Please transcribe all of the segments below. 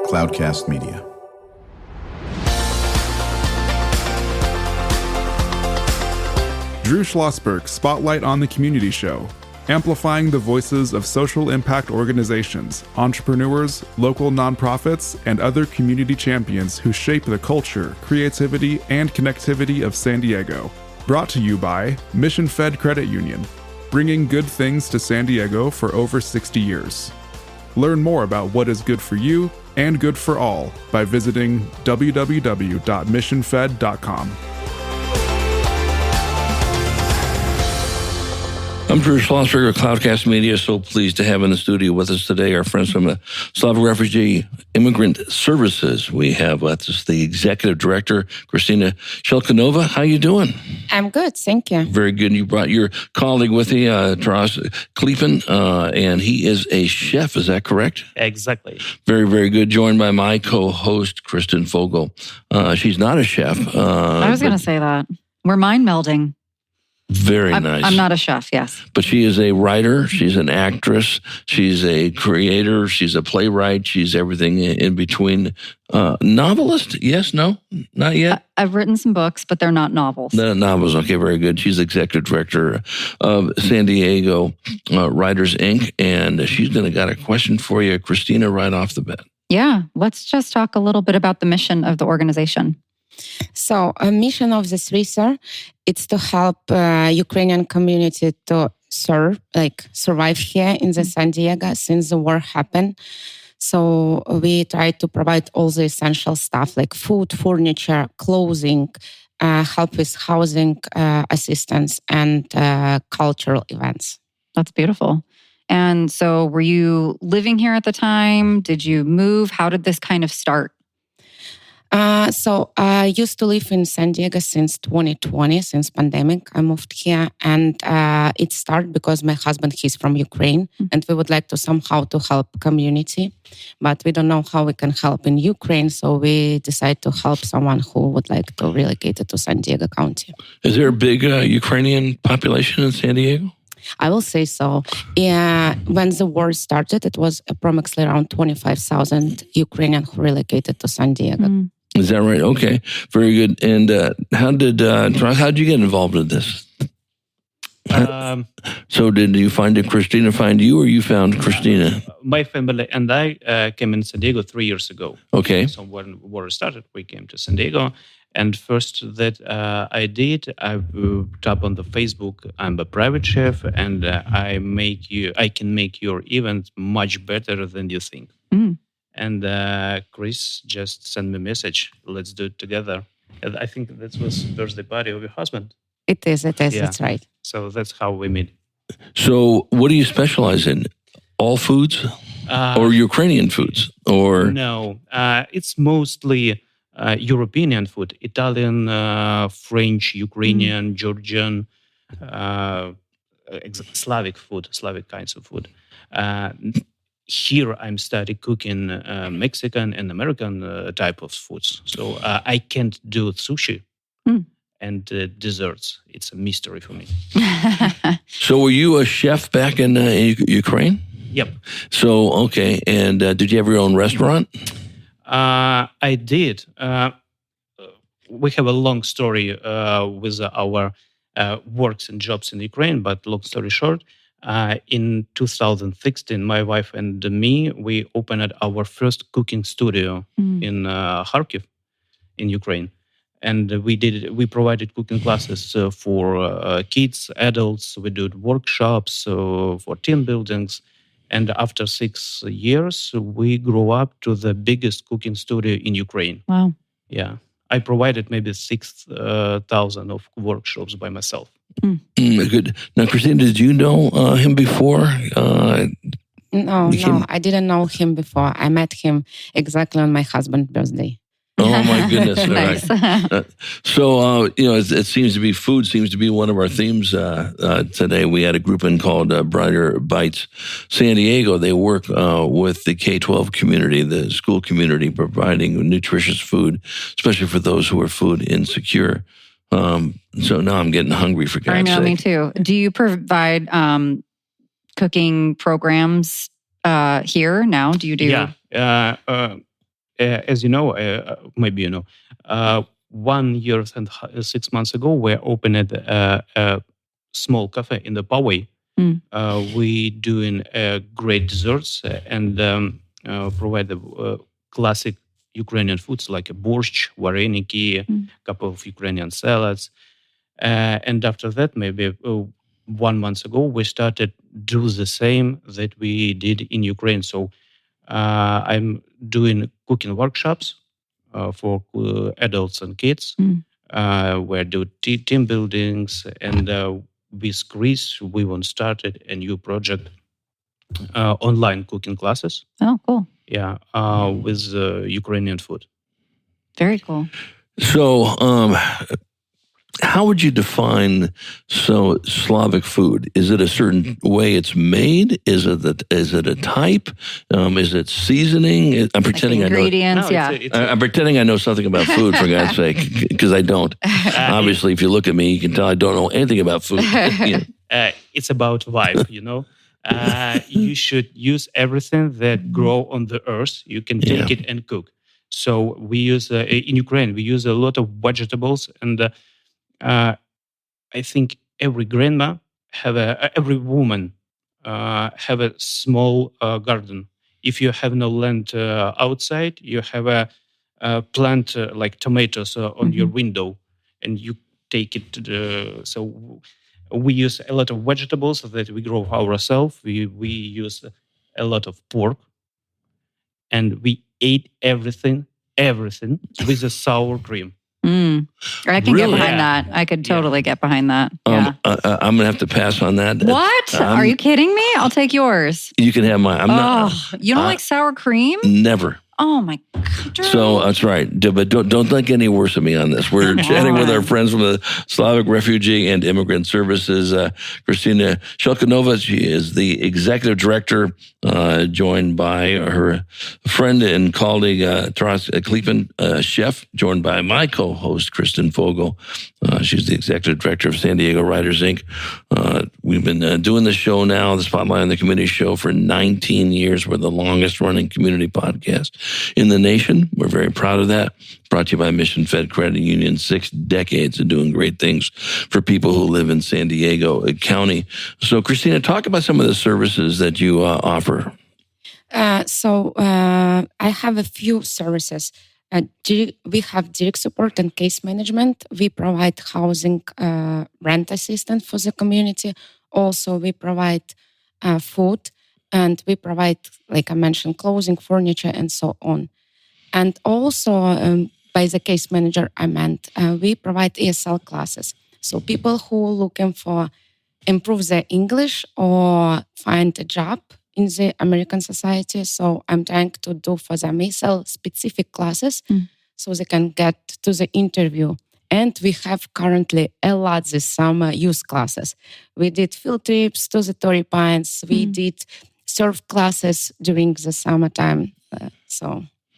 Cloudcast Media. Drew Schlosberg Spotlight on the Community Show, amplifying the voices of social impact organizations, entrepreneurs, local nonprofits, and other community champions who shape the culture, creativity, and connectivity of San Diego. Brought to you by Mission Fed Credit Union, bringing good things to San Diego for over 60 years. Learn more about what is good for you and good for all by visiting www.missionfed.com. I'm Drew Schlosberg of Cloudcast Media. So pleased to have in the studio with us today our friends from the Slavic Refugee Immigrant Services. We have with us the Executive Director, Krystsina Shchelkunova. How you doing? I'm good, thank you. Very good. You brought your colleague with you, Taras Klipin, and he is a chef. Is that correct? Exactly. Very, very good. Joined by my co-host, Kristen Fogel. She's not a chef. I was going to say that. We're mind melding. Very nice. I'm not a chef, yes. But she is a writer, she's an actress, she's a creator, she's a playwright, she's everything in between. Novelist? Yes, no? Not yet? I've written some books, but they're not novels. No, novels, okay, very good. She's executive director of San Diego Writers, Inc., and she's got a question for you, Krystsina, right off the bat. Yeah, let's just talk a little bit about the mission of the organization. So, a mission of the SRISO, it's to help Ukrainian community to survive here in the San Diego since the war happened. So we try to provide all the essential stuff like food, furniture, clothing, help with housing assistance, and cultural events. That's beautiful. And so were you living here at the time? Did you move? How did this kind of start? So I used to live in San Diego since 2020, since pandemic. I moved here, and it started because my husband, he's from Ukraine, and we would like to somehow to help community, but we don't know how we can help in Ukraine. So we decided to help someone who would like to relocate it to San Diego County. Is there a big Ukrainian population in San Diego? I will say so. Yeah, when the war started, it was approximately around 25,000 Ukrainian who relocated to San Diego. Is that right? Okay, very good. And how did you get involved in this? So did you find Krystsina find you, or you found Krystsina? My family and I came in San Diego 3 years ago. Okay. So when war started, we came to San Diego. And first that I did, I tap on the Facebook. I'm a private chef, and I can make your event much better than you think. And Chris just sent me a message. Let's do it together. And I think that was birthday party of your husband. It is. Yeah. That's right. So that's how we met. So what do you specialize in? All foods or Ukrainian foods? Or No, it's mostly European food, Italian, French, Ukrainian, Georgian, Slavic food, Slavic kinds of food. Here I'm studying cooking Mexican and American type of foods. So I can't do sushi and desserts. It's a mystery for me. So were you a chef back in Ukraine? Yep. So, okay. And did you have your own restaurant? I did. We have a long story with our works and jobs in Ukraine, but long story short, in 2016, my wife and me, we opened our first cooking studio in Kharkiv, in Ukraine. And we provided cooking classes for kids, adults. We did workshops for team buildings. And after 6 years, we grew up to the biggest cooking studio in Ukraine. Wow. Yeah. I provided maybe 6,000 of workshops by myself. Good. Now, Krystsina, did you know him before? No, I didn't know him before. I met him exactly on my husband's birthday. Oh my goodness! Nice. So it seems to be food seems to be one of our themes today. We had a group in called Brighter Bites San Diego. They work with the K-12 community, the school community, providing nutritious food, especially for those who are food insecure. So now I'm getting hungry, for God's sake. I know, me too. Do you provide cooking programs here now? Do you do? Yeah. as you know, maybe you know, 1 year and 6 months ago, we opened a small cafe in the Poway. We doing great desserts and provide classic Ukrainian foods like a borscht, vareniki, a couple of Ukrainian salads. And after that, maybe 1 month ago, we started do the same that we did in Ukraine. So I'm doing cooking workshops for adults and kids. Where do team buildings, and with Chris, we want started a new project, online cooking classes. Oh, cool. Yeah, with Ukrainian food. Very cool. So, how would you define Slavic food? Is it a certain way it's made? Is it a type? Is it seasoning? I'm pretending like ingredients, I know. I'm pretending I know something about food, for God's sake, because I don't. Obviously, if you look at me, you can tell I don't know anything about food. It's about vibe, you know. You should use everything that grow on the earth. You can take it and cook. So we use in Ukraine, we use a lot of vegetables, and I think every grandma every woman have a small garden. If you have no land outside, you have a plant like tomatoes on your window, and you take it. So we use a lot of vegetables that we grow ourselves. We use a lot of pork, and we ate everything with a sour cream. I can get behind that. I could totally get behind that. Yeah. I'm going to have to pass on that. What? Are you kidding me? I'll take yours. You can have mine. You don't like sour cream? Never. Oh my God. So that's right. But don't think any worse of me on this. We're chatting with our friends from the Slavic Refugee and Immigrant Services, Krystsina Shchelkunova. She is the executive director, joined by her friend and colleague, Taras Klipin, chef, joined by my co-host, Kristen Fogel. She's the executive director of San Diego Writers, Inc. We've been doing the show now, the Spotlight on the Community show, for 19 years. We're the longest running community podcast in the nation. We're very proud of that. Brought to you by Mission Fed Credit Union, 6 decades of doing great things for people who live in San Diego County. So, Krystsina, talk about some of the services that you offer. I have a few services. We have direct support and case management. We provide housing, rent assistance for the community. Also, we provide food, and we provide, like I mentioned, clothing, furniture, and so on. And also, by the case manager, I meant we provide ESL classes. So people who are looking for improve their English or find a job in the American society. So I'm trying to do for them ESL specific classes so they can get to the interview. And we have currently a lot this summer youth classes. We did field trips to the Torrey Pines. We did surf classes during the summertime.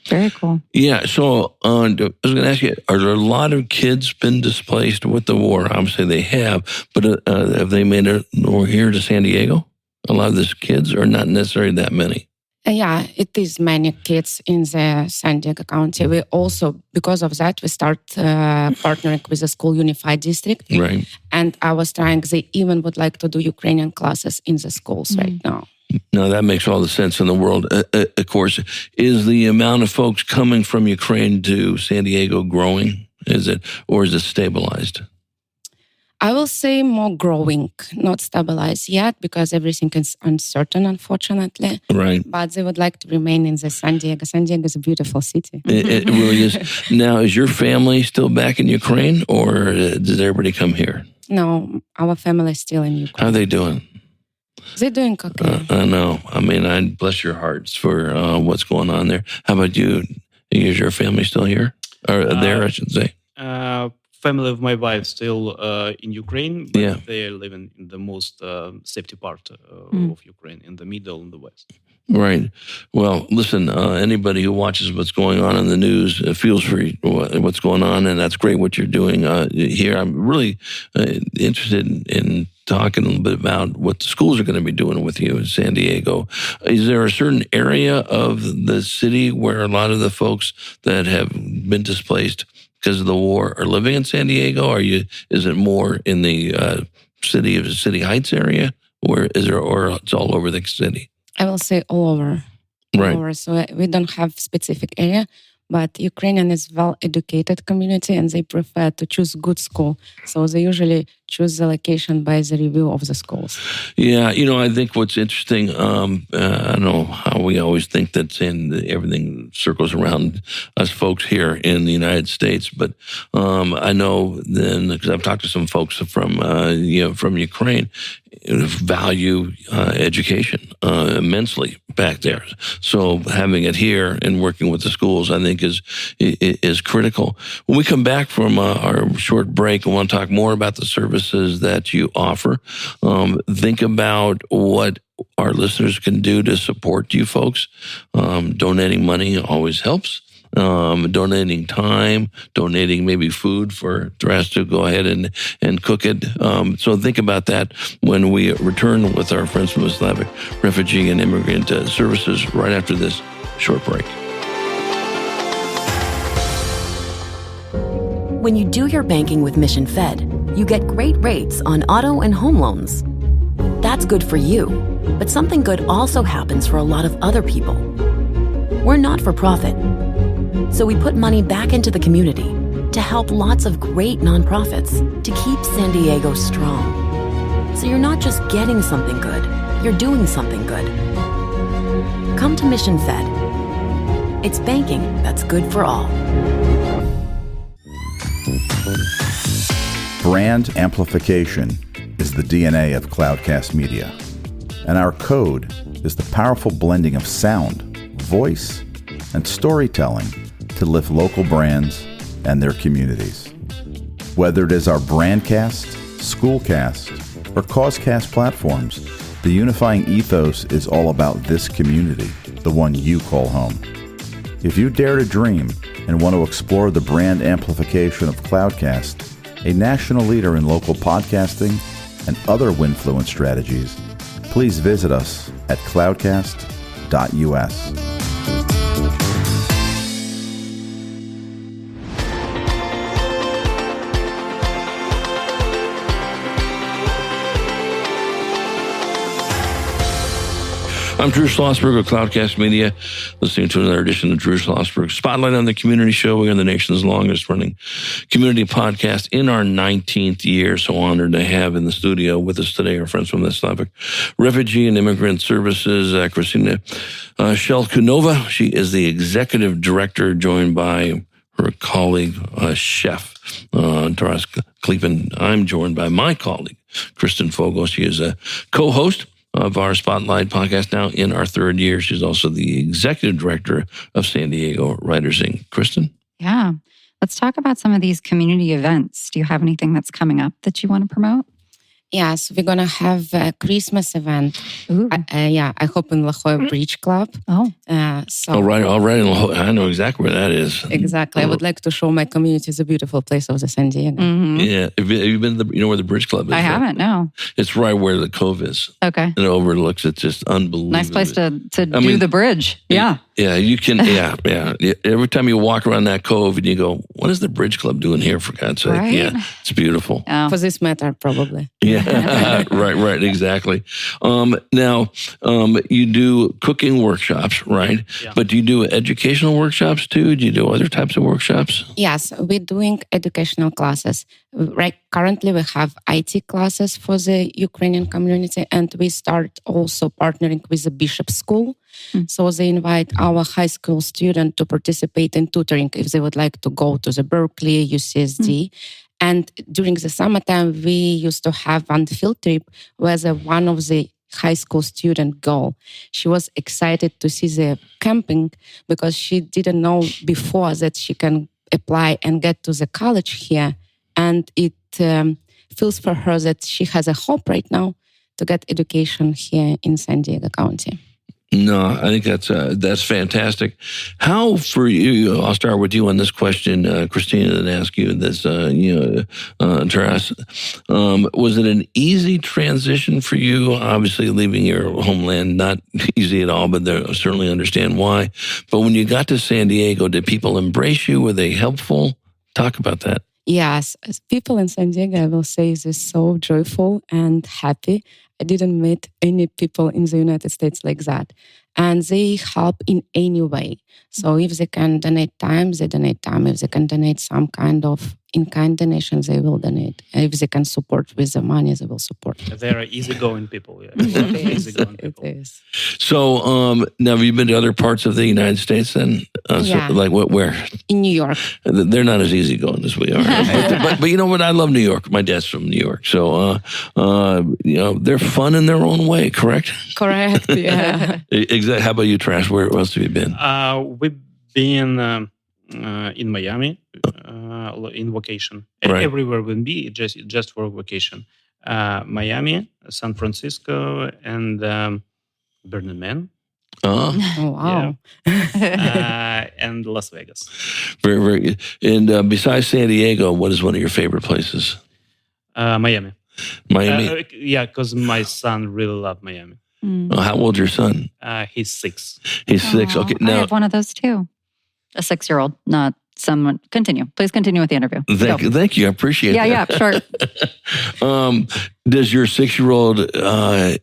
Very cool. Yeah. So I was going to ask you, are there a lot of kids been displaced with the war? Obviously they have, but have they made it over here to San Diego? A lot of these kids, or not necessarily that many? Yeah, it is many kids in the San Diego County. We also, because of that, we start partnering with the School Unified District. Right. And I was trying, they even would like to do Ukrainian classes in the schools right now. No, that makes all the sense in the world. Of course, is the amount of folks coming from Ukraine to San Diego growing? Or is it stabilized? I will say more growing, not stabilized yet, because everything is uncertain, unfortunately. Right. But they would like to remain in the San Diego. San Diego is a beautiful city. It really is. Now, is your family still back in Ukraine, or did everybody come here? No, our family is still in Ukraine. How are they doing? They're doing okay. I know. I mean, I bless your hearts for what's going on there. How about you? Is your family still here? Or there, I should say. Family of my wife still in Ukraine, but they're living in the most safety part of Ukraine, in the middle and the west. Right. Well, listen, anybody who watches what's going on in the news feels for what's going on, and that's great what you're doing here. I'm really interested in talking a little bit about what the schools are going to be doing with you in San Diego. Is there a certain area of the city where a lot of the folks that have been displaced because of the war are living in San Diego? Is it more in the City Heights area, or it's all over the city? I will say all over. Right. All over. So we don't have specific area, but Ukrainian is well-educated community and they prefer to choose good school. So they usually choose the location by the review of the schools. Yeah, I think what's interesting, I don't know how we always think that everything circles around us folks here in the United States, but I know then, because I've talked to some folks from Ukraine, value education immensely back there. So having it here and working with the schools, I think is critical. When we come back from our short break, I want to talk more about the services that you offer. Think about what our listeners can do to support you folks. Donating money always helps. Donating time, donating maybe food for Taras to go ahead and cook it. So think about that when we return with our friends from the Slavic Refugee and Immigrant Services right after this short break. When you do your banking with Mission Fed, you get great rates on auto and home loans. That's good for you, but something good also happens for a lot of other people. We're not for profit, so we put money back into the community to help lots of great nonprofits to keep San Diego strong. So you're not just getting something good, you're doing something good. Come to Mission Fed. It's banking that's good for all. Brand amplification is the DNA of Cloudcast Media, and our code is the powerful blending of sound, voice, and storytelling to lift local brands and their communities. Whether it is our Brandcast, Schoolcast, or Causecast platforms, the unifying ethos is all about this community, the one you call home. If you dare to dream and want to explore the brand amplification of Cloudcast, a national leader in local podcasting and other Winfluence strategies, please visit us at cloudcast.us. I'm Drew Schlosberg of Cloudcast Media, listening to another edition of Drew Schlosberg Spotlight on the Community Show. We are the nation's longest running community podcast in our 19th year. So honored to have in the studio with us today our friends from the Slavic Refugee and Immigrant Services, Krystsina Shchelkunova. She is the executive director, joined by her colleague, Chef Taras Klipin. I'm joined by my colleague, Kristen Fogel. She is a co-host of our Spotlight podcast now in our third year. She's also the executive director of San Diego Writers Inc. Kristen? Yeah. Let's talk about some of these community events. Do you have anything that's coming up that you want to promote? Yeah, so we're going to have a Christmas event. I hope in La Jolla Bridge Club. Oh. Right. In La Jolla. I know exactly where that is. Exactly. I would like to show my community the beautiful place of the San Diego. Mm-hmm. Yeah. Have you been to you know where the Bridge Club is? I haven't, no. It's right where the Cove is. Okay. And it overlooks, it's just unbelievable. Nice place to do the bridge. Yeah. Yeah, you can, yeah. Every time you walk around that cove and you go, what is the Bridge Club doing here, for God's sake? Right? Yeah, it's beautiful. Oh. For this matter, probably. Yeah, right, exactly. Now, you do cooking workshops, right? Yeah. But do you do educational workshops too? Do you do other types of workshops? Yes, we're doing educational classes. Right, currently we have IT classes for the Ukrainian community, and we start also partnering with the Bishop School. So they invite our high school students to participate in tutoring if they would like to go to the Berkeley, UCSD. And during the summertime, we used to have one field trip where one of the high school student go. She was excited to see the camping because she didn't know before that she can apply and get to the college here. And it feels for her that she has a hope right now to get education here in San Diego County. No, I think that's fantastic. How for you? I'll start with you on this question, Krystsina, and ask you this. Taras, was it an easy transition for you? Obviously, leaving your homeland, not easy at all, but I certainly understand why. But when you got to San Diego, did people embrace you? Were they helpful? Talk about that. Yes, as people in San Diego, I will say, is so joyful and happy. I didn't meet any people in the United States like that. And they help in any way. So if they can donate time, they donate time. If they can donate some kind of in-kind donations, they will donate. If they can support with the money, they will support. They're easygoing people. Yeah. Easygoing people. It is. So now, have you been to other parts of the United States then? Yeah. So, like where? In New York. They're not as easygoing as we are. but you know what? I love New York. My dad's from New York. So, they're fun in their own way, correct? Correct, yeah. Exactly. How about you, Trash? Where else have you been? We've been in Miami in vacation. Right. Everywhere we'll be just for vacation. Miami, San Francisco, and Burning Man. Oh, wow. And Las Vegas. very, very good. And besides San Diego, what is one of your favorite places? Miami. Miami. Because my son really loved Miami. Oh, how old's your son? He's 6. He's 6. Okay, I now have one of those too. A 6-year-old, not someone. Continue. Please continue with the interview. thank you. I appreciate that. Yeah, sure. Does your 6-year-old,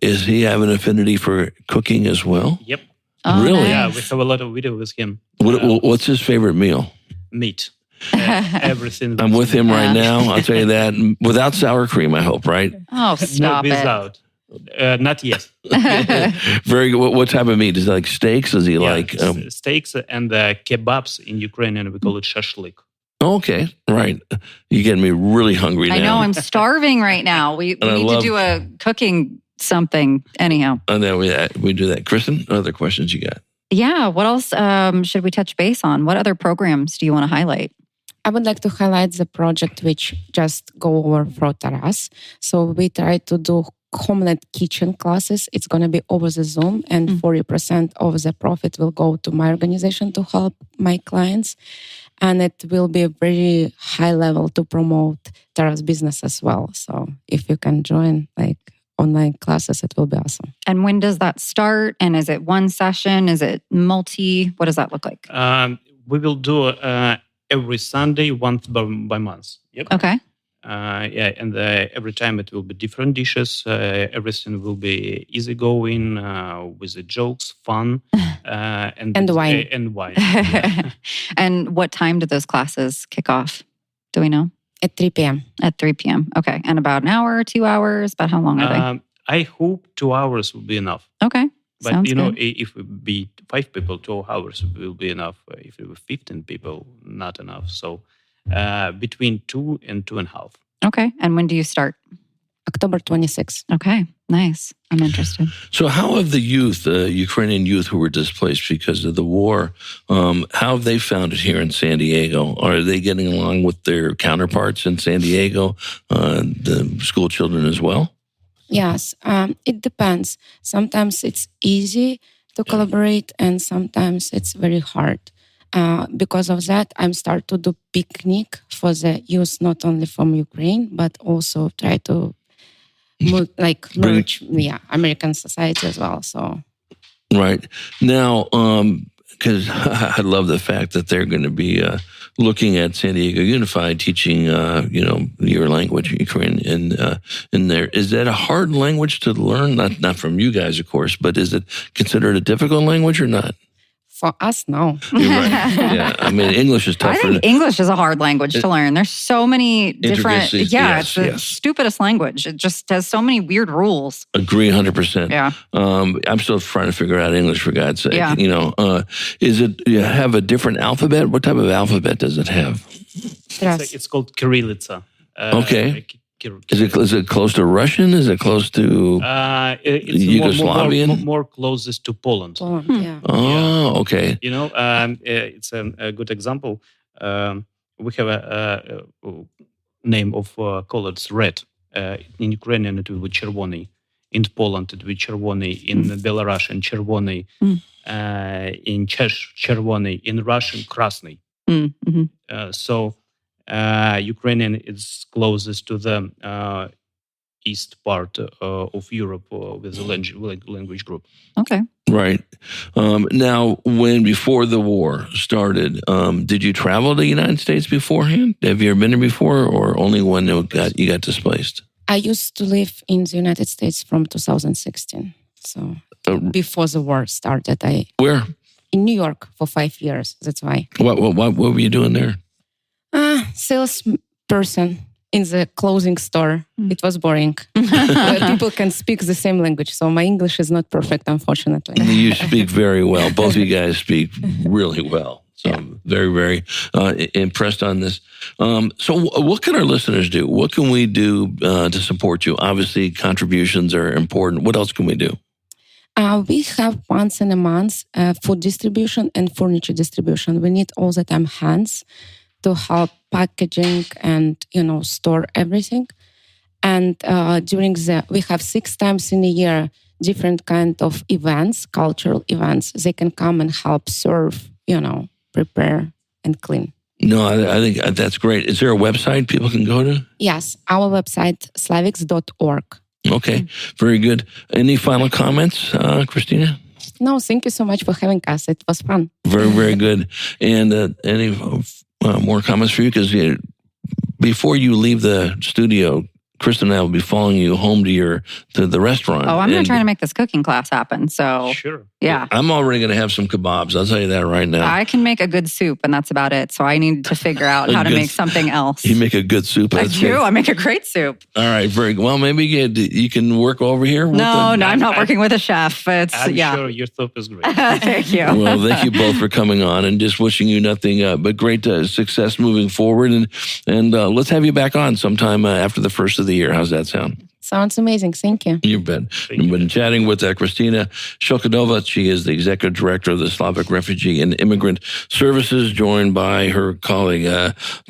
is he have an affinity for cooking as well? Yep. Oh, Really? nice. Yeah, we have a lot of video with him. What's his favorite meal? Meat. Everything. I'm with him right now. I'll tell you that. Without sour cream, I hope, right? Oh, stop it. Without. Not yet. Very good. What type of meat? Is it like steaks? Is he like... steaks and kebabs in Ukrainian, we call it shashlik. Okay, right. You're getting me really hungry now. I know, I'm starving right now. We need to do a cooking something. Anyhow. And then we do that. Kristen, other questions you got? Yeah, what else should we touch base on? What other programs do you want to highlight? I would like to highlight the project which just go over for Taras. So we try to do homeland kitchen classes. It's going to be over the Zoom, and 40% of the profit will go to my organization to help my clients. And it will be a very high level to promote Taras business as well. So if you can join like online classes, it will be awesome. And when does that start? And is it one session? Is it multi? What does that look like? We will do every Sunday, once by month. Yep. Okay. And every time it will be different dishes. Everything will be easygoing with the jokes, fun, And wine. And wine. And what time do those classes kick off? Do we know? At 3 p.m. At 3 p.m. Okay. And about an hour, 2 hours? About how long are they? I hope 2 hours will be enough. Okay. But Sounds good. if we be 5 people, 2 hours will be enough. If we were 15 people, not enough. So between 2 and 2.5. Okay. And when do you start? October 26th. Okay. Nice. I'm interested. So how have the youth, Ukrainian youth who were displaced because of the war, how have they found it here in San Diego? Are they getting along with their counterparts in San Diego, the school children as well? Yes, it depends. Sometimes it's easy to collaborate, and sometimes it's very hard. Because of that, I'm start to do picnic for the youth, not only from Ukraine, but also try to merge, American society as well. So, right now, because I love the fact that they're going to be looking at San Diego Unified, teaching your language, Ukrainian, in there. Is that a hard language to learn? Not from you guys, of course, but is it considered a difficult language or not? for us, no. You're right. Yeah, I mean, English is tougher. I think English is a hard language to learn. There's so many different. Intricacies, Yeah, yes, it's the yes. stupidest language. It just has so many weird rules. Agree 100%. Yeah. I'm still trying to figure out English, for God's sake. Yeah. You know, is it, you have a different alphabet? What type of alphabet does it have? It's called Kirillitsa. Okay. Is it close to Russian? Is it close to It's Yugoslavian? more closest to Poland. Poland, yeah. Oh, okay. You know, it's a good example. We have a name of colors red. In Ukrainian, it will be червоний. In Poland, it would be Czerwony. In Belarusian, Czerwony. In Czech, Czerwony. In Russian, Krasny. So Ukrainian is closest to the east part of Europe with the language group. Okay. Right. Now, before the war started, did you travel to the United States beforehand? Have you ever been there before, or only when you got displaced? I used to live in the United States from 2016. So before the war started, Where? In New York for 5 years. That's why. What were you doing there? Salesperson in the clothing store. It was boring. People can speak the same language, so my English is not perfect, unfortunately. You speak very well. Both of you guys speak really well. So I'm very, very impressed on this. So what can our listeners do? What can we do to support you? Obviously, contributions are important. What else can we do? We have once in a month food distribution and furniture distribution. We need all the time hands to help packaging and, store everything. And we have 6 times in a year, different kind of events, cultural events. They can come and help serve, prepare and clean. No, I think that's great. Is there a website people can go to? Yes, our website, slavics.org. Okay, very good. Any final comments, Krystsina? No, thank you so much for having us. It was fun. Very, very good. And any more comments for you? Because before you leave the studio, Kristen and I will be following you home to the restaurant. Oh, I'm going to try to make this cooking class happen. So, Sure. Yeah. I'm already going to have some kebabs. I'll tell you that right now. I can make a good soup, and that's about it. So I need to figure out how to make something else. You make a good soup. I do. I make a great soup. All right, very good. Well, maybe you can work over here. No, I'm not working with a chef. I'm sure your soup is great. Thank you. Well, thank you both for coming on, and just wishing you nothing but great success moving forward. And let's have you back on sometime after the first of the year. How's that sound? Sounds amazing. Thank you. You bet. We've been chatting with Krystsina Shchelkunova. She is the Executive Director of the Slavic Refugee and Immigrant Services, joined by her colleague,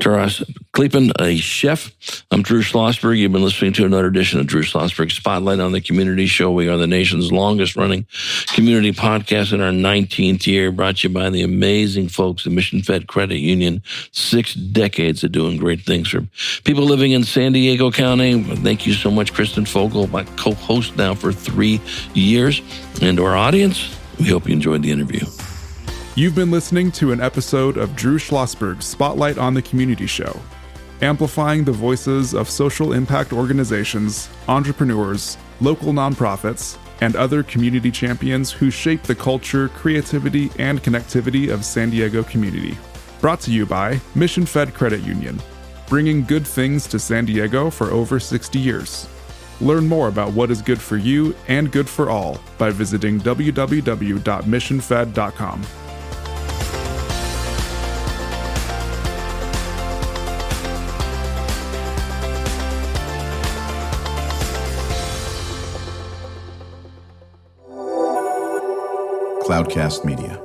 Taras Klipin, a chef. I'm Drew Schlosberg. You've been listening to another edition of Drew Schlosberg Spotlight on the Community Show. We are the nation's longest-running community podcast in our 19th year, brought to you by the amazing folks at Mission Fed Credit Union. 6 decades of doing great things for people living in San Diego County. Thank you so much, Kristen Fogel, my co-host now for 3 years. And to our audience, we hope you enjoyed the interview. You've been listening to an episode of Drew Schlosberg's Spotlight on the Community Show, amplifying the voices of social impact organizations, entrepreneurs, local nonprofits, and other community champions who shape the culture, creativity, and connectivity of San Diego community. Brought to you by Mission Fed Credit Union, bringing good things to San Diego for over 60 years. Learn more about what is good for you and good for all by visiting www.missionfed.com. Cloudcast Media.